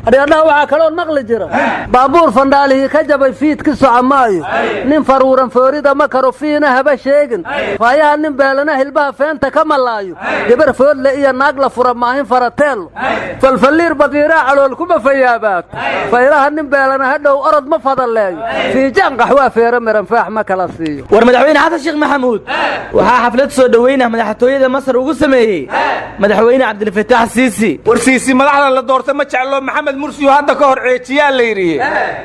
ariyadhaha waxaa kaloo maqli jira baabuur fandhaalihii ka jabay fiidki socomaayo nin faruuran foorida ma karo fiina haba sheegin faayaha nin beelana hilbaha feenta ka malaayo gabar foodle iyo naag la fura maahin farateello falfalliir badiiraa calool kuma fayaabaato fayraha nin beelana hadhow orod ma fadaleeyo fiijaan qaxwaa feere miranfaax ma kala siiyo war madaxweyne xasan sheekh maxamuud waxaa xaflad soo dhaweynah madaxtooyada masar ugu sameeyey madaxweyne cabdilfataax siisi war siisi madaxda la doortay ma jeclo maxamed mursiyo hadda ka hor ceejiyaa la yidhi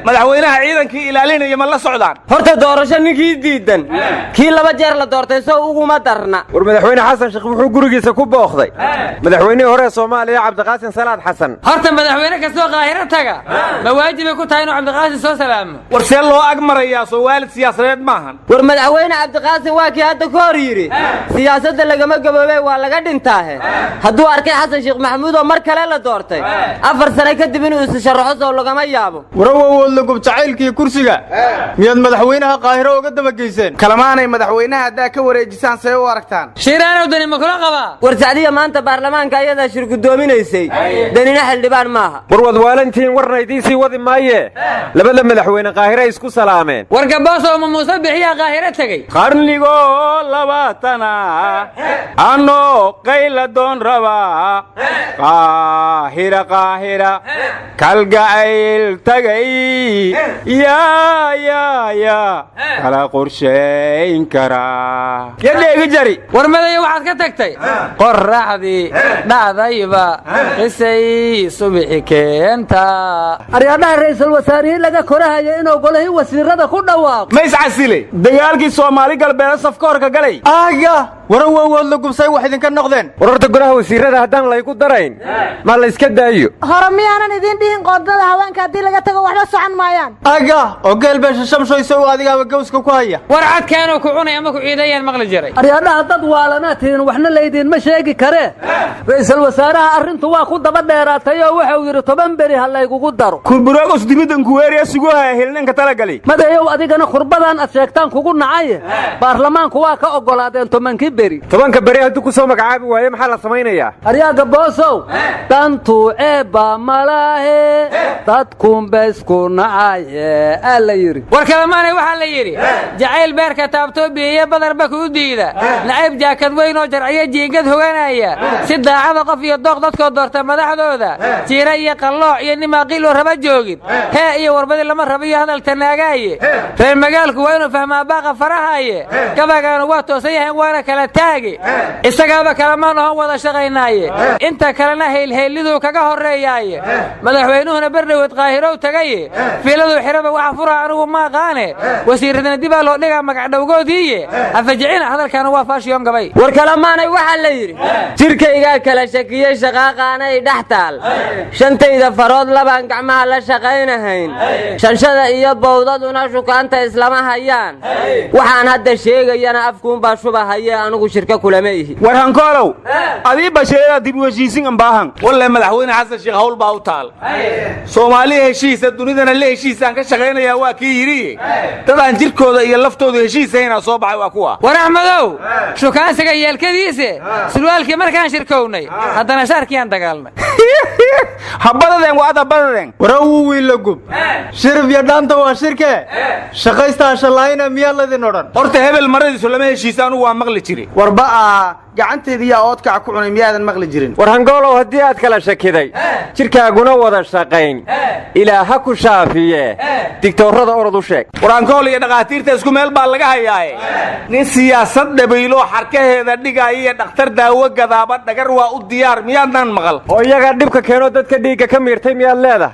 madaxweynaha ciidankii ilaalinaya ma la socdaan horta doorasho ninkii diidan kii 2 jeer la doortay soo uguma darna war madaxweyne xasan sheekh wuxuu gurigiisa ku booqday madaxweynihii hore Soomaaliya cabdiqaasim salaad xasan horta madaxweyne ka soo qaahira taga ma waajib ku tahay inuu cabdiqaasim soo salaamo war see loo ag marayaa soo waalid siyaasadeed maahan war madaxweyne cabdiqaasim waa kii hadda ka hor yiri siyaasadda lagama gaboobay waa laga dhintaahe hadduu arkay xasan sheekh maxamuud oo mar kale la doortay 4 sano kadib inuu is sharaxo soo lagama yaabo warawood la gub jacaylkii kursiga miyaad madaxweynaha qaahiro uga dabageyseen kalamaanay madaxweynaha haddaa ka wareejisaan see u aragtaan shiraanow dani ma kula qabaa war sacdiya maanta baarlamaanka ayadaa shir gudoominaysay danina xildhibaan maaha war wadwaalantiin warnaydiisii wadi maaye labada madaxweyne qaahiro isku salaameen war gaboos oo muuse bixiya qaahiro tagay qarnigoo 20 ano qayla doon raba qaahira kalgacayl tagay ya kala qorshayn karaa ya dheegi jari war madayo waxaad ka tagtay qorraxdii dhacdayba qisay subixi keenta ariyadhaha ra'iisul wasaarihii laga korahayo inuu golihii wasiirada ku dhawaaqo ma iscasile dagaalkii Soomaali galbeed safkoorka galay aaga warawood la gubsay wax idinka noqdeen wararta golaha wasiirada haddaan laygu darayn ma la iska daayo hore miyaanan idin dhihin qoodada haweenka haddii laga tago waxba socon maayaan aaga oo geel beesha shamshoysa oo adigaaba gowska ku haya war cadkaanoo ku cunay ama ku ciidayaan maqli jiray ariyadhaha dad waalana tihin waxna laydiin ma sheegi karee ra'iisul wasaaraha arrintu waa ku daba dheeraatay oo wuxuu yidhi 10 beri ha laygugu daro kurburogos dibidan kuweeriya sugu haya helnanka talagali madayow adigana khurbadan aad sheegtaan kugu nacaye baarlamaanku waa ka ogolaadeen 10 beri 10 beri hadduu ku soo magacaabi waaye maxaa la samaynayaa ariyaaga boosow dantu eebba malaahe dadkunba isku nacaye aa la yidhi war kalamaanay waxaa la yidhi jacayl beerka taabtoo biiya badarba kuu diida nacayb jaakad weyn oo jarciyo jiingad hoganaya si daacada qof iyo dooq dadkoo doorta madaxdooda jiira iyo qallooc iyo nimaaqiiloo raba joogin hee iyo warbadi lama rabo iyo hadal tanaagaaye reer magaalku waa inuu fahmaa baaqa farahaye gabagaanu waa toosan yahayn waana kala taagi isagaaba kalamaan oon wada shaqaynaaye inta kalena haylhayliduu kaga horreeyaaye madaxweynuhuna berdhaweed qaahirow tagaye fiiladuu xiraba waxa fura anigu ma aqaane wasiiradana dibaa loo dhigaa magacdhowgoodiiye hafajicina hadalkaana waa faashiyoon gabay war kalamaanay waxaa la yidhi jirkaygaa kala shakiyey shaqaaqaanay dhex taal shantayda farood labaan gacmaha la shaqaynahayn shanshada iyo bowdaduna shukaanta islama hayaan waxaan hadda sheegayana afkuunbaa shubahaye anigu shirka kulama ihi war hankoolow adii basheeraa dib u heshiisin ambaahan walle madaxweyne xasan sheekh hawl baa u taal Soomaaliya heshiisa dunidana la heshiisaan ka shaqaynayaa waa kii yiri dadaan jirkooda iyo laftooda heshiisayna soo baxay waa kuwa war axmedow shukaansiga yeelkadiisa sulwaalkii markaan shirkownay haddana shaarkiyaan dagaalnay habadadeen waa dabadadeen warawu wiil gub shirif ya dhaanta waa shirke shaqaystaa shalayna miyaa ladin odhan horta hebel maradiisu lama heshiisaan waa maqli jiri warba gacanteedii yaa oodkac ku cunay miyaadan maqli jirin war hangoolow haddii aad kala shakiday jirkaaguna wada shaqayn ilaa ha ku shaafiye digtoorada orod u sheeg war hangool iyo dhaqaatiirta isku meel baa laga hayaaye nin siyaasad dhabayloo xarkaheeda dhigaya iyo dhakhtar daawo gadaaba dhagar waa u diyaar miyaadnaan maqal oo iyaga dhibka keeno dadka dhiigga ka miirtay miyaad leedahay